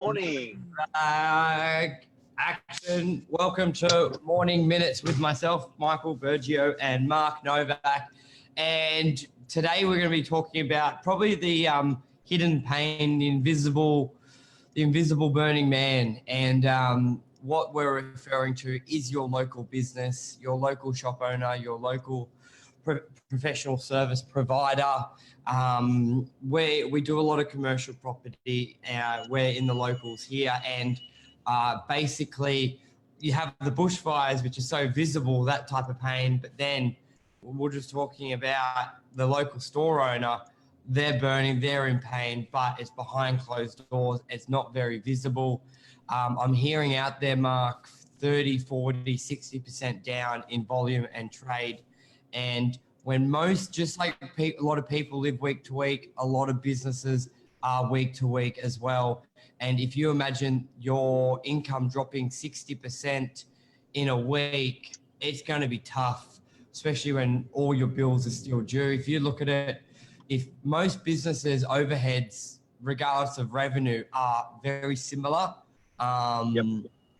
Morning. Action. Welcome to Morning Minutes with myself, Michael Bergio, and Mark Novak. And today we're going to be talking about probably the hidden pain, the invisible burning man. And what we're referring to is your local business, your local shop owner, your local professional service provider. We do a lot of commercial property. We're in the locals here, and basically you have the bushfires, which is so visible, that type of pain. But then we're just talking about the local store owner. They're burning, they're in pain, but it's behind closed doors. It's not very visible. I'm hearing out there, Mark, 30, 40, 60% down in volume and trade. And when just like a lot of people live week to week, a lot of businesses are week to week as well. And if you imagine your income dropping 60% in a week, it's going to be tough, especially when all your bills are still due. If you look at it, if most businesses' overheads, regardless of revenue, are very similar,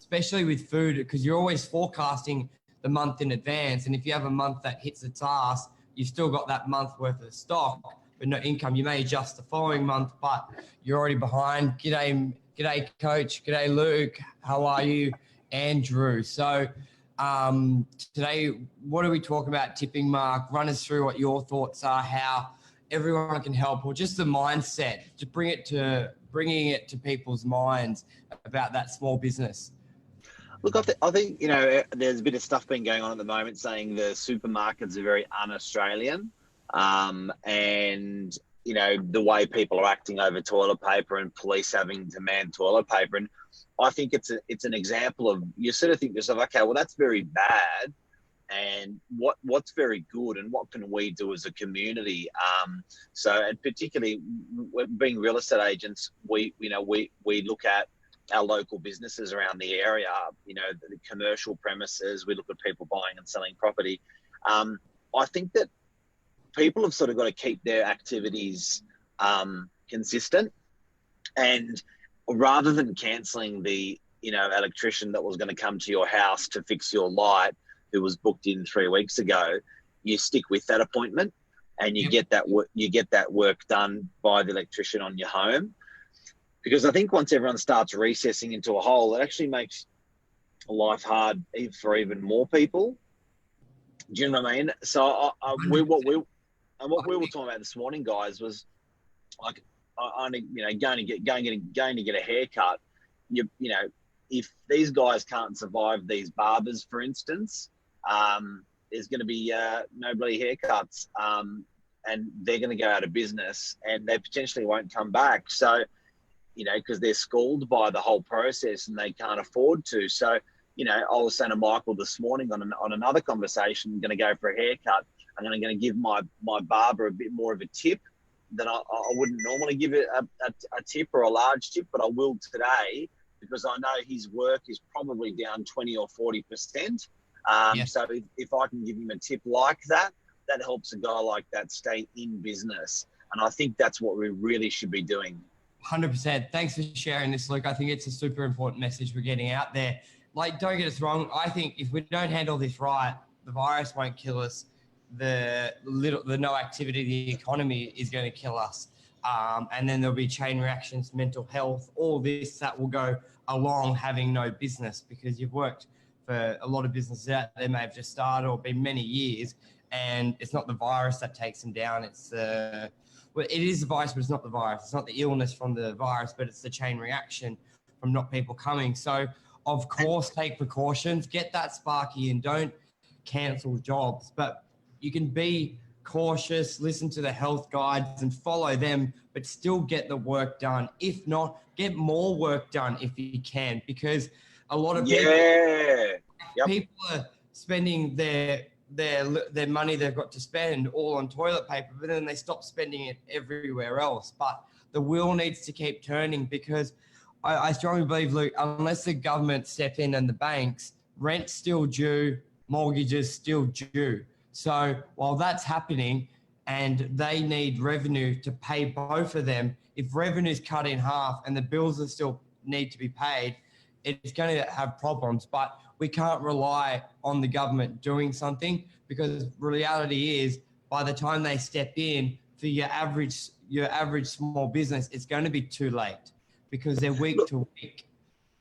especially with food, because you're always forecasting the month in advance. And if you have a month that hits its ass, you've still got that month worth of stock, but no income. You may adjust the following month, but you're already behind. G'day, Coach. G'day, Luke. How are you? Andrew. So today, what are we talking about, tipping, Mark? Run us through what your thoughts are, how everyone can help, or just the mindset, to bringing it to people's minds about that small business. Look, I think, there's a bit of stuff been going on at the moment saying the supermarkets are very un-Australian, and, the way people are acting over toilet paper and police having to man toilet paper. And I think it's an example of, you sort of think to yourself, okay, well, that's very bad. And what's very good, and what can we do as a community? And particularly being real estate agents, we look at our local businesses around the area, the commercial premises. We look at people buying and selling property. I think that people have sort of got to keep their activities consistent, and rather than cancelling the electrician that was going to come to your house to fix your light, who was booked in 3 weeks ago, you stick with that appointment, and you get that work done by the electrician on your home. Because I think once everyone starts recessing into a hole, it actually makes life hard for even more people. Do you know what I mean? So what we were talking about this morning, guys, was like, going to get a haircut. If these guys can't survive these barbers, for instance, there's going to be no bloody haircuts, and they're going to go out of business, and they potentially won't come back. So, because they're schooled by the whole process and they can't afford to. So, I was saying to Michael this morning on another conversation, I'm going to go for a haircut. I'm going to give my barber a bit more of a tip than I wouldn't normally give it a tip or a large tip, but I will today, because I know his work is probably down 20 or 40%. So if I can give him a tip like that, that helps a guy like that stay in business. And I think that's what we really should be doing. 100%. Thanks for sharing this, Luke. I think it's a super important message we're getting out there. Like, don't get us wrong. I think if we don't handle this right, the virus won't kill us. The no activity, the economy is going to kill us. And then there'll be chain reactions, mental health, all this that will go along having no business, because you've worked for a lot of businesses out there, may have just started or been many years, and it's not the virus that takes them down. It is the virus, but it's not the virus. It's not the illness from the virus, but it's the chain reaction from not people coming. So, of course, take precautions, get that sparky in, don't cancel jobs, but you can be cautious, listen to the health guides and follow them, but still get the work done. If not, get more work done if you can, because a lot of people are spending their money they've got to spend all on toilet paper, but then they stop spending it everywhere else. But the wheel needs to keep turning, because I strongly believe, Luke, unless the government step in and the banks, rent's still due, mortgages still due. So while that's happening and they need revenue to pay both of them, if revenue's cut in half and the bills are still need to be paid, it's going to have problems. But we can't rely on the government doing something, because reality is, by the time they step in for your average small business, it's going to be too late, because they're week to week.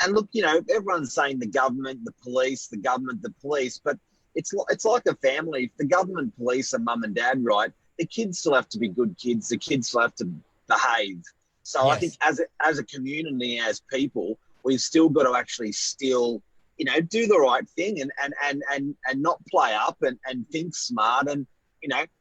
And look, everyone's saying the government, the police, the government, the police, but it's like a family. If the government, police are mum and dad, right, the kids still have to be good kids. The kids still have to behave. So yes. I think as a community, as people, we've still got to actually still, do the right thing and not play up and think smart. And,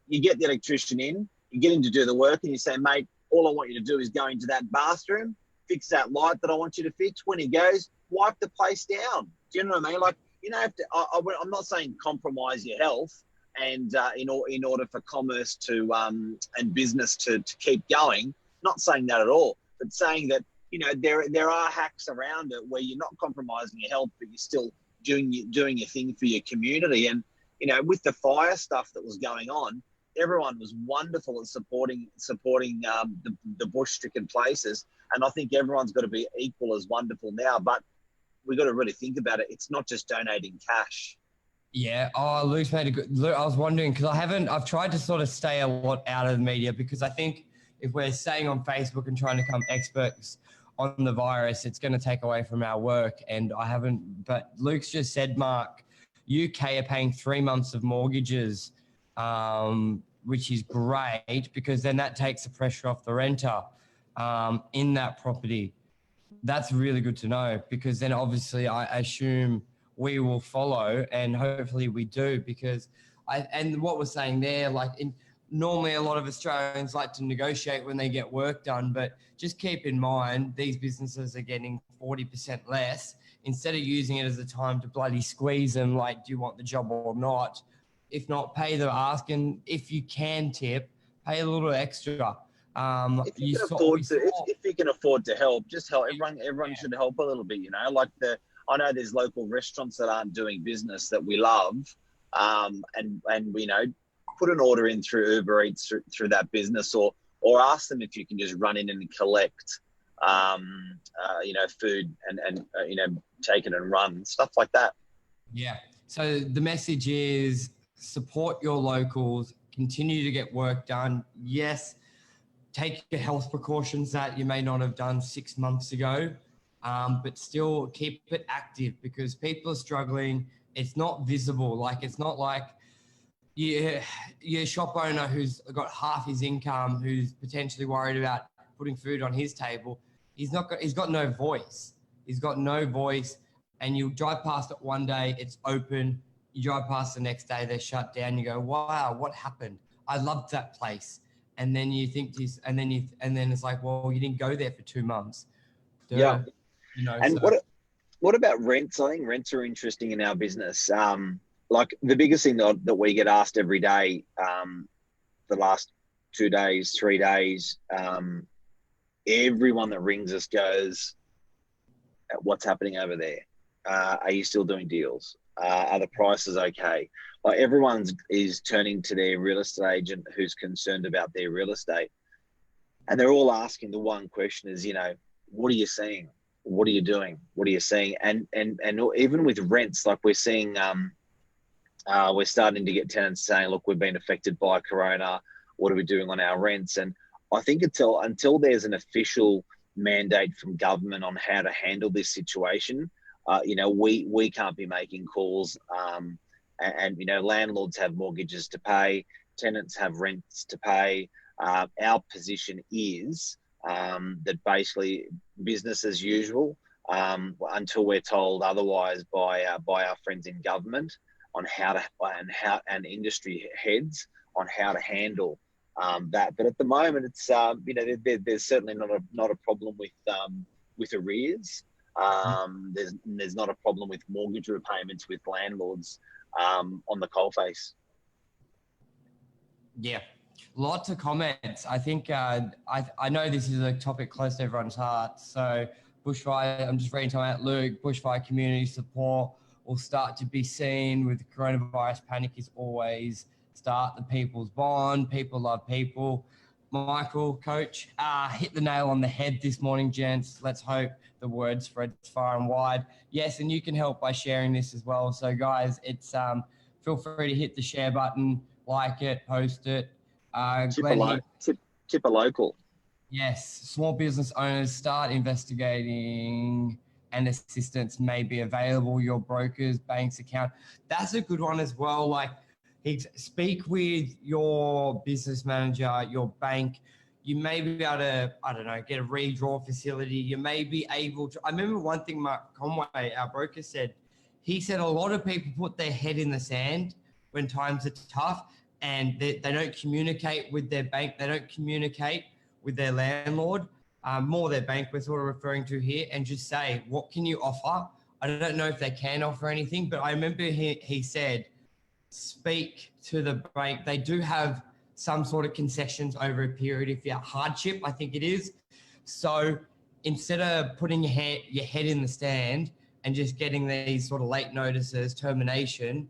you get the electrician in, you get him to do the work, and you say, mate, all I want you to do is go into that bathroom, fix that light that I want you to fix. When he goes, wipe the place down. Do you know what I mean? Like, have to, I'm not saying compromise your health and in order for commerce to and business to keep going. Not saying that at all, but saying that, there are hacks around it where you're not compromising your health, but you're still doing your thing for your community. And, with the fire stuff that was going on, everyone was wonderful at supporting the bush-stricken places. And I think everyone's got to be equal as wonderful now. But we've got to really think about it. It's not just donating cash. Yeah. Oh, Luke's made a good... Luke, I was wondering, because I've tried to sort of stay a lot out of the media, because I think if we're staying on Facebook and trying to become experts on the virus, it's going to take away from our work. And I haven't... But Luke's just said, Mark, UK are paying 3 months of mortgages, which is great, because then that takes the pressure off the renter in that property. That's really good to know, because then obviously I assume we will follow, and hopefully we do, because and what we're saying there, like normally a lot of Australians like to negotiate when they get work done, but just keep in mind these businesses are getting 40% less. Instead of using it as a time to bloody squeeze them, like, do you want the job or not? If not, pay the ask, and if you can tip, pay a little extra. If you can afford to help, just help. Everyone should help a little bit, Like I know there's local restaurants that aren't doing business that we love, and put an order in through Uber Eats through that business, or ask them if you can just run in and collect, food and take it and run, stuff like that. Yeah. So the message is support your locals, continue to get work done. Yes, take your health precautions that you may not have done 6 months ago, but still keep it active, because people are struggling. It's not visible. Like, it's not like your shop owner who's got half his income, who's potentially worried about putting food on his table. He's got no voice. He's got no voice. And you drive past it one day, it's open. You drive past the next day, they're shut down. You go, wow, what happened? I loved that place. And then you think and then it's like, well, you didn't go there for 2 months. Yeah. And so. What about rents? I think rents are interesting in our business. Like the biggest thing that we get asked every day, the last 2 days, 3 days, everyone that rings us goes, what's happening over there? Are you still doing deals? Are the prices okay? Like, everyone is turning to their real estate agent who's concerned about their real estate. And they're all asking the one question is, what are you seeing? What are you doing? What are you seeing? And even with rents, like we're seeing, we're starting to get tenants saying, look, we've been affected by Corona. What are we doing on our rents? And I think until there's an official mandate from government on how to handle this situation, we can't be making calls. And landlords have mortgages to pay, tenants have rents to pay. Our position is that basically business as usual, until we're told otherwise by our friends in government on how to and industry heads on how to handle that. But at the moment, it's there's certainly not a problem with arrears. There's not a problem with mortgage repayments with landlords on the coalface. Yeah, lots of comments. I think I know this is a topic close to everyone's heart. So bushfire, I'm just reading something out, Luke. Bushfire community support will start to be seen with coronavirus. Panic is always start the people's bond. People love people. Michael, Coach, hit the nail on the head this morning, gents. Let's hope the word spreads far and wide. Yes, and you can help by sharing this as well. So, guys, it's feel free to hit the share button, like it, post it. Tip a local. Yes, small business owners start investigating and assistance may be available. Your brokers, banks account. That's a good one as well. Like, speak with your business manager, your bank. You may be able to, I don't know, get a redraw facility. You may be able to. I remember one thing Mark Conway, our broker, said. He said a lot of people put their head in the sand when times are tough and they don't communicate with their bank. They don't communicate with their landlord, more their bank we're sort of referring to here, and just say, what can you offer? I don't know if they can offer anything, but I remember he said, speak to the bank. They do have some sort of concessions over a period if you're hardship, I think it is. So instead of putting your head in the stand and just getting these sort of late notices, termination,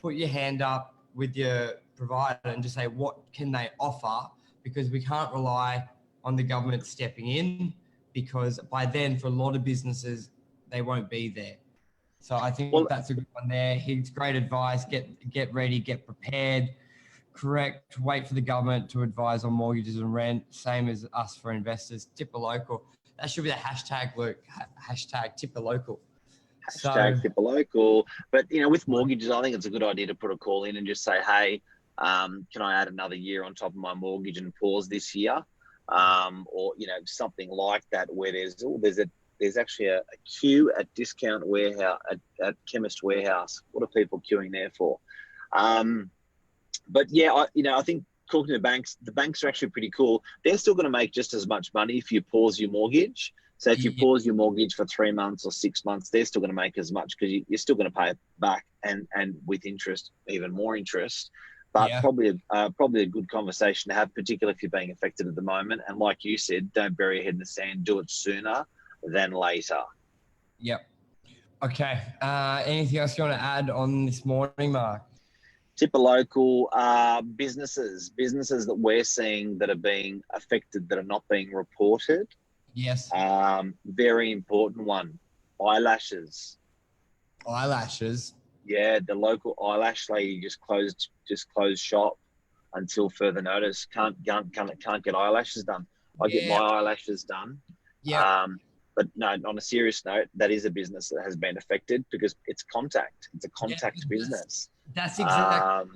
put your hand up with your provider and just say, what can they offer? Because we can't rely on the government stepping in, because by then, for a lot of businesses, they won't be there. So I think that's a good one there. He's great advice. Get ready, get prepared. Correct. Wait for the government to advise on mortgages and rent. Same as us for investors. Tip a local. That should be the hashtag, Luke. Hashtag tip a local. Hashtag tip a local. But, with mortgages, I think it's a good idea to put a call in and just say, hey, can I add another year on top of my mortgage and pause this year? Or, something like that, where there's actually a queue at Discount Warehouse, at Chemist Warehouse. What are people queuing there for? But yeah, I think talking to the banks are actually pretty cool. They're still going to make just as much money if you pause your mortgage. So if you pause your mortgage for 3 months or 6 months, they're still going to make as much, because you're still going to pay it back and with interest, even more interest. But probably a good conversation to have, particularly if you're being affected at the moment. And like you said, don't bury your head in the sand. Do it sooner than later. Yep. Okay. Anything else you want to add on this morning, Mark? Tip a local. Businesses that we're seeing that are being affected, that are not being reported. Yes. Very important one. Eyelashes. Yeah, the local eyelash lady just closed shop until further notice. Can't get eyelashes done. I get my eyelashes done. Yeah. But no, on a serious note, that is a business that has been affected because it's contact. It's a contact business. That's exactly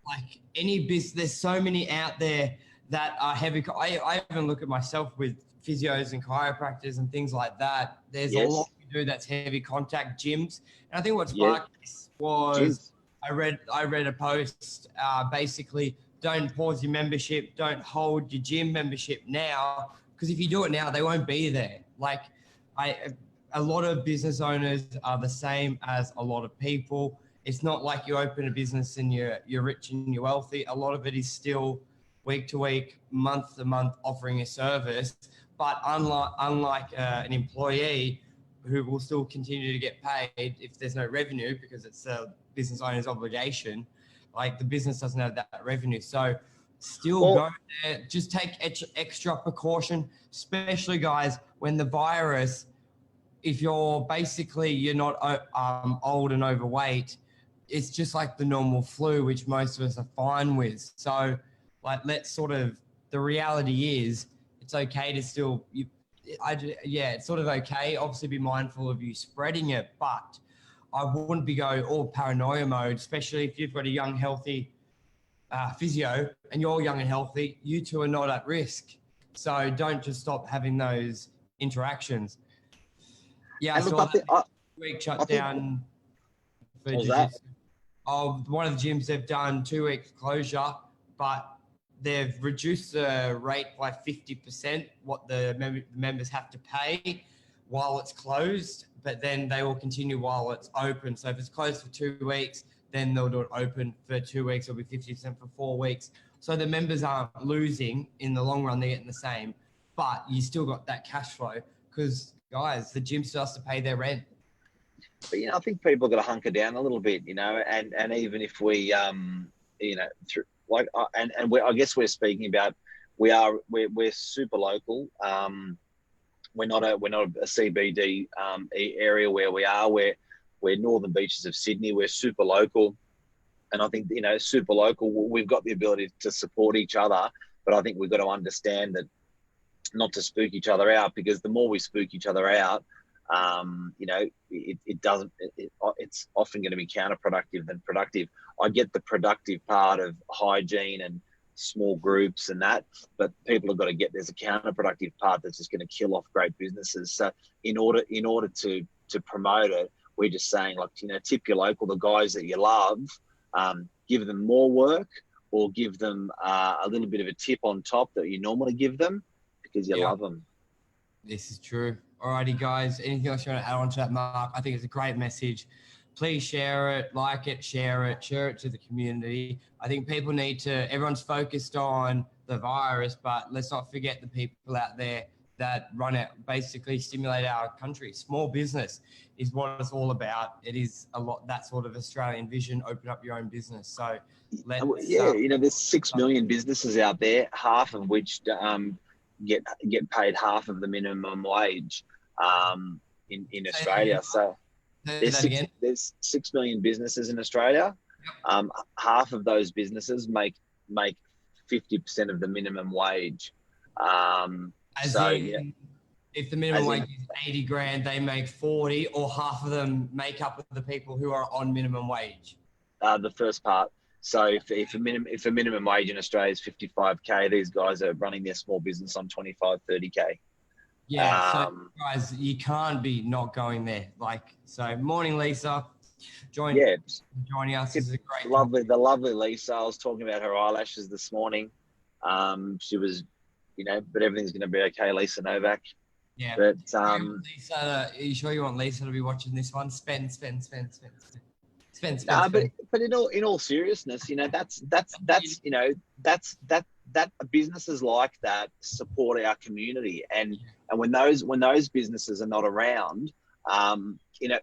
like any business. There's so many out there that are heavy. I even look at myself with physios and chiropractors and things like that. There's a lot we do that's heavy contact. Gyms, and I think what sparked this was I read a post, basically, don't pause your membership, don't hold your gym membership now, because if you do it now, they won't be there. Like, a lot of business owners are the same as a lot of people. It's not like you open a business and you're rich and you're wealthy. A lot of it is still week to week, month to month, offering a service. But unlike an employee who will still continue to get paid if there's no revenue, because it's a business owner's obligation, like the business doesn't have that revenue. So still go there, just take extra precaution, especially guys, when the virus, if you're not old and overweight, it's just like the normal flu, which most of us are fine with. So like, the reality is it's okay to still, it's sort of okay. Obviously be mindful of you spreading it, but I wouldn't be going all paranoia mode, especially if you've got a young, healthy physio and you're young and healthy. You two are not at risk. So don't just stop having those interactions. Yeah, I saw that week shut down for jiu-jitsu. One of the gyms, they've done 2 weeks closure, but they've reduced the rate by 50%, what the members have to pay while it's closed, but then they will continue while it's open. So if it's closed for 2 weeks, then they'll do it open for 2 weeks. It'll be 50% for 4 weeks. So the members aren't losing in the long run. They're getting the same, but you still got that cash flow because, guys, the gym still has to pay their rent. But, I think people got to hunker down a little bit, and even if we, I guess we're speaking about we're super local. We're not a CBD area where we are. We're northern beaches of Sydney. We're super local, and I think super local. We've got the ability to support each other, but I think we've got to understand that not to spook each other out, because the more we spook each other out, it's often going to be counterproductive than productive. I get the productive part of hygiene and small groups and that, but people have got to get there's a counterproductive part that's just going to kill off great businesses. So in order to promote it, we're just saying, like, tip your local, the guys that you love, give them more work, or give them a little bit of a tip on top that you normally give them, because you love them. This is true. Alrighty, guys. Anything else you want to add on to that, Mark? I think it's a great message. Please share it, like it, share it to the community. I think people need to, everyone's focused on the virus, but let's not forget the people out there that run it, basically stimulate our country. Small business is what it's all about. It is a lot, that sort of Australian vision, open up your own business. So there's 6 million businesses out there, half of which get paid half of the minimum wage in Australia. So there's 6 million businesses in Australia. Half of those businesses make 50% of the minimum wage. If the minimum wage is 80 grand, they make 40, or half of them make up of the people who are on minimum wage? The first part. So if a minimum wage in Australia is 55K, these guys are running their small business on 25, 30K. Yeah, so guys, you can't be not going there. So morning, Lisa. Joining us. This is a great the lovely Lisa. I was talking about her eyelashes this morning. She was, but everything's going to be okay, Lisa Novak. Yeah. But Lisa, are you sure you want Lisa to be watching this one? Spend. But in all seriousness, that's businesses like that support our community, and when those businesses are not around,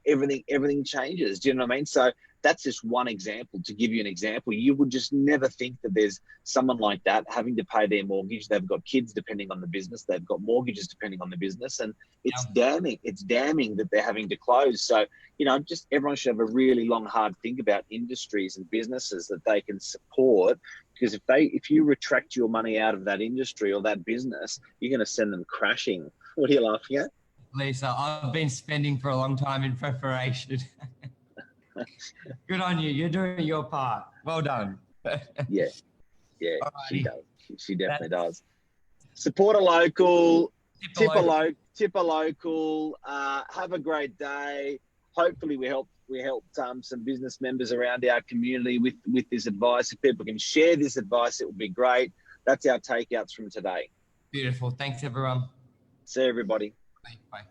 everything changes. Do you know what I mean? So that's just one example. To give you an example, you would just never think that there's someone like that having to pay their mortgage. They've got kids depending on the business. They've got mortgages depending on the business, and it's damning. It's damning that they're having to close. So just everyone should have a really long, hard think about industries and businesses that they can support. Because if you retract your money out of that industry or that business, you're going to send them crashing. What are you laughing at? Lisa, I've been spending for a long time in preparation. Good on you. You're doing your part. Well done. Yeah, she does. She definitely does. Support a local, tip a local. Have a great day. Hopefully we helped some business members around our community with this advice. If people can share this advice, it would be great. That's our takeouts from today. Beautiful. Thanks, everyone. See everybody. Bye.